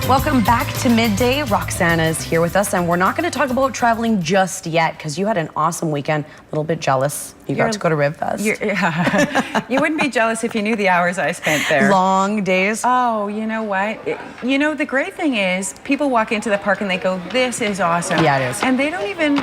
Welcome back to Midday. Roxana is here with us, and we're not going to talk about traveling just yet because you had an awesome weekend. A little bit jealous. You got to go to Ribfest. You wouldn't be jealous if you knew the hours I spent there. Long days. Oh, you know what? The great thing is people walk into the park and they go, this is awesome. Yeah, it is. And they don't even,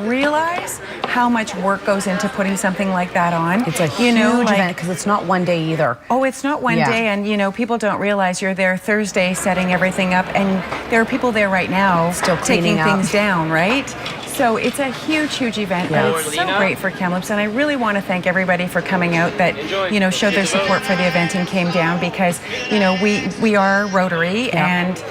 realize how much work goes into putting something like that on. It's a huge event because it's not one day either. Oh, it's not one day. And, people don't realize you're there Thursday setting everything up. And there are people there right now still taking things down, right? So it's a huge, huge event, but it's so great for Kamloops, and I really want to thank everybody for coming out that, showed their support for the event and came down because, we are Rotary and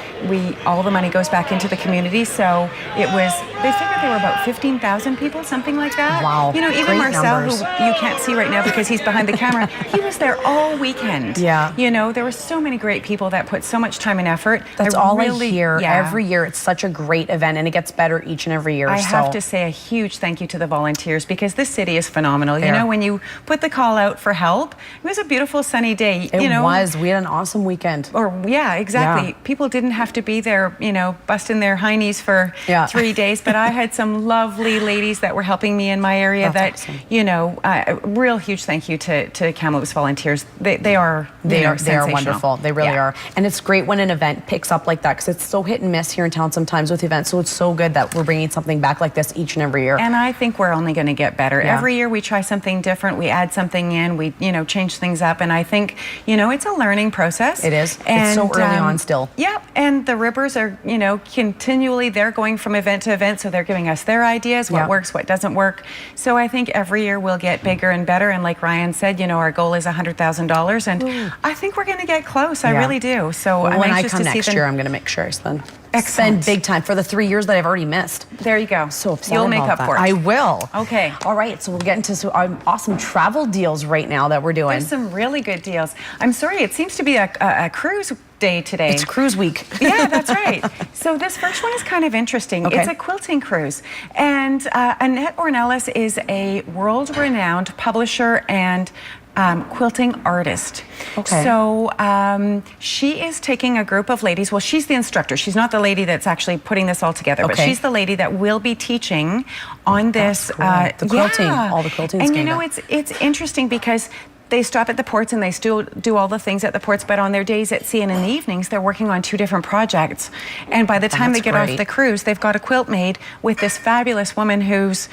all the money goes back into the community. So they figured there were about 15,000 people, something like that. Wow. Even great Marcel, numbers. who you can't see right now because he's behind the camera, he was there all weekend. Yeah. There were so many great people that put so much time and effort. That's all I hear. Every year, it's such a great event, and it gets better each and every year. I have to say a huge thank you to the volunteers because this city is phenomenal. When you put the call out for help, it was a beautiful sunny day. It was. We had an awesome weekend. Exactly. Yeah. People didn't have to be there, busting their heinies for 3 days, but I had some lovely ladies that were helping me in my area. That's awesome. Real huge thank you to Kamloops volunteers. They are wonderful. They really are. And it's great when an event picks up like that because it's so hit and miss here in town sometimes with events. So it's so good that we're bringing something back like this each and every year. And I think we're only going to get better. Yeah. Every year we try something different. We add something in. We, change things up. And I think, it's a learning process. It is. And, it's so early on still. Yeah. And the Ribbers are, continually, they're going from event to event. So they're giving us their ideas, what works, what doesn't work. So I think every year we'll get bigger and better. And like Ryan said, our goal is $100,000. And I think we're going to get close. I really do. So when I come to next year, I'm going to make sure I spend big time for the 3 years that I've already missed. There you go. So upset You'll make about up for it. I will. Okay. All right. So we'll get into some awesome travel deals right now that we're doing. There's some really good deals. I'm sorry, it seems to be a cruise day today. It's cruise week. Yeah, that's right. So this first one is kind of interesting. Okay. It's a quilting cruise. And Annette Ornelas is a world-renowned publisher and quilting artist. Okay. So she is taking a group of ladies. Well, she's the instructor. She's not the lady that's actually putting this all together, but she's the lady that will be teaching on this. Cool. The quilting, all the quilting. And it's interesting because they stop at the ports and they still do all the things at the ports, but on their days at sea and in the evenings, they're working on 2 different projects. And by the time they get off the cruise, they've got a quilt made with this fabulous woman who's,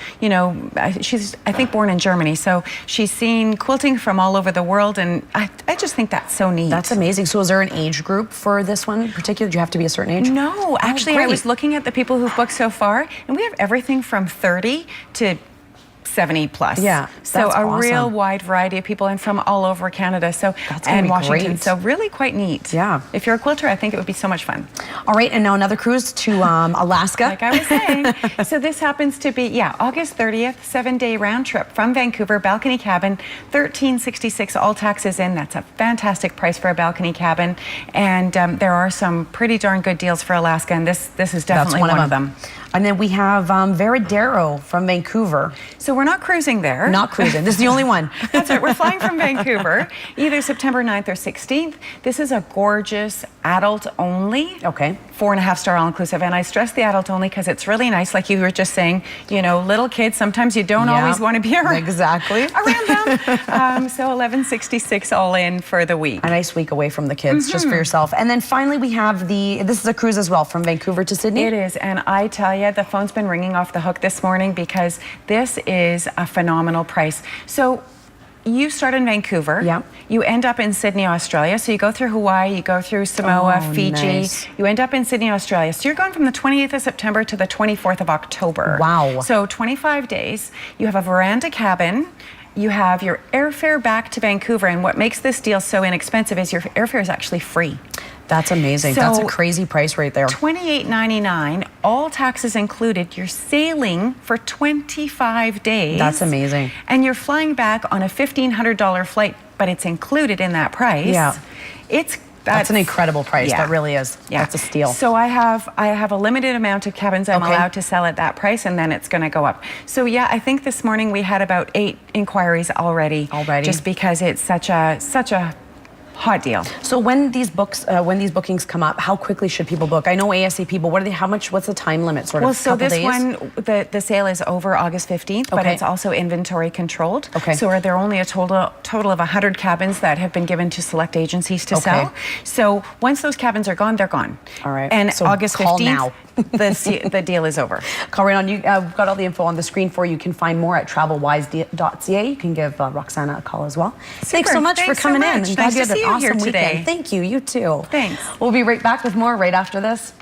she's, I think, born in Germany. So she's seen quilting from all over the world, and I just think that's so neat. That's amazing. So is there an age group for this one in particular? Do you have to be a certain age? No, actually, I was looking at the people who've booked so far, and we have everything from 30 to 70 plus. Yeah, so awesome. Real wide variety of people and from all over Canada. So and Washington. Great. So really quite neat. Yeah. If you're a quilter, I think it would be so much fun. All right, and now another cruise to Alaska. Like I was saying. So this happens to be August 30th, 7-day round trip from Vancouver, balcony cabin, $1,366 all taxes in. That's a fantastic price for a balcony cabin. And there are some pretty darn good deals for Alaska, and this is definitely one of them. And then we have Veradero from Vancouver. So we're not cruising there. Not cruising. This is the only one. That's right. We're flying from Vancouver, either September 9th or 16th. This is a gorgeous adult only. Okay. 4.5-star all-inclusive. And I stress the adult only because it's really nice. Like you were just saying, little kids, sometimes you don't always want to be around them. So $1,166 all in for the week. A nice week away from the kids, just for yourself. And then finally we have this is a cruise as well from Vancouver to Sydney. It is. And I tell you, the phone's been ringing off the hook this morning because this is a phenomenal price. So you start in Vancouver. Yeah. You end up in Sydney, Australia. So you go through Hawaii, you go through Samoa, Fiji. Nice. You end up in Sydney, Australia. So you're going from the 28th of September to the 24th of October. Wow. So 25 days. You have a veranda cabin. You have your airfare back to Vancouver. And what makes this deal so inexpensive is your airfare is actually free. That's amazing. So, that's a crazy price right there. $28.99, all taxes included. You're sailing for 25 days. That's amazing. And you're flying back on a $1,500 flight, but it's included in that price. Yeah. That's an incredible price. Yeah. That really is. Yeah. That's a steal. So I have a limited amount of cabins I'm allowed to sell at that price, and then it's going to go up. So yeah, I think this morning we had about 8 inquiries already. Just because it's such a Hot deal. So when these bookings come up, how quickly should people book? I know ASAP, but what's the time limit? Sort of. Well, so this days? one, the sale is over August 15th, but it's also inventory controlled. Okay. So there are only a total of 100 cabins that have been given to select agencies to sell. So once those cabins are gone, they're gone. All right. And so August 15th, call now. the deal is over. Call right on. We've got all the info on the screen for you. You can find more at travelwise.ca. You can give Roxana a call as well. Super. Thanks so much for coming in. Nice to see you here awesome today. weekend. Thank you. You too. Thanks. We'll be right back with more right after this.